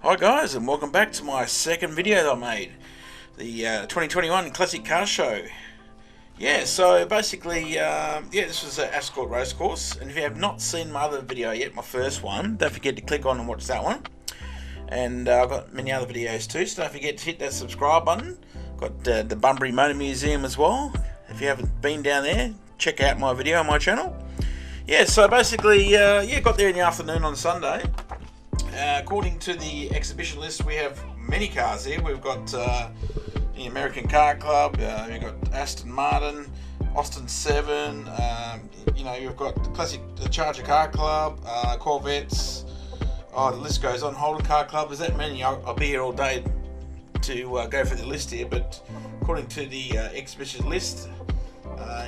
Hi guys, and welcome back to my second video that I made, the 2021 Classic Car Show. Yeah, so basically, this was an Ascot racecourse, and if you have not seen my other video yet, my first one, don't forget to click on and watch that one. And I've got many other videos too, so don't forget to hit that subscribe button. Got the Bunbury Motor Museum as well. If you haven't been down there, check out my video on my channel. Yeah, so basically, got there in the afternoon on Sunday. According to the exhibition list, we have many cars here. We've got the American Car Club, we've got Aston Martin, Austin 7, you've got the Charger Car Club, Corvettes. Oh, the list goes on. Holden Car Club. There's that many. I'll be here all day to go for the list here, but according to the exhibition list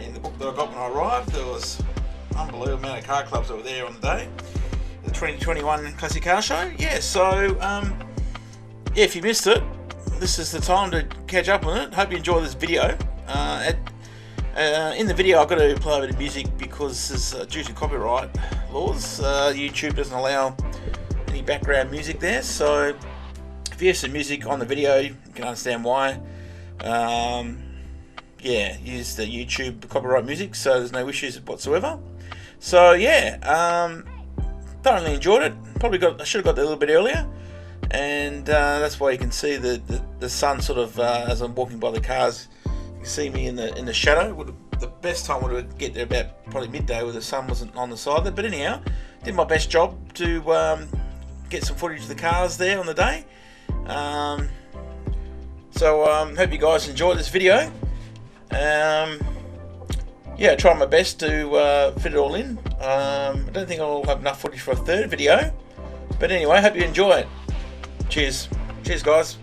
in the book that I got when I arrived, there was an unbelievable amount of car clubs that were there on the day. The 2021 Classic Car Show. Yeah, so if you missed it, this is the time to catch up on it. Hope you enjoy this video. In the video I've got to play a bit of music because it's due to copyright laws. YouTube doesn't allow any background music there, so if you hear some music on the video, you can understand why. Use the YouTube copyright music, so there's no issues whatsoever. So yeah, thoroughly enjoyed it. I should have got there a little bit earlier, and that's why you can see the sun sort of as I'm walking by the cars. You can see me in the shadow. The best time would have get there about probably midday, where the sun wasn't on the side there. But anyhow, did my best job to get some footage of the cars there on the day. Hope you guys enjoyed this video. Try my best to fit it all in. I don't think I'll have enough footage for a third video, but anyway, hope you enjoy it. Cheers guys.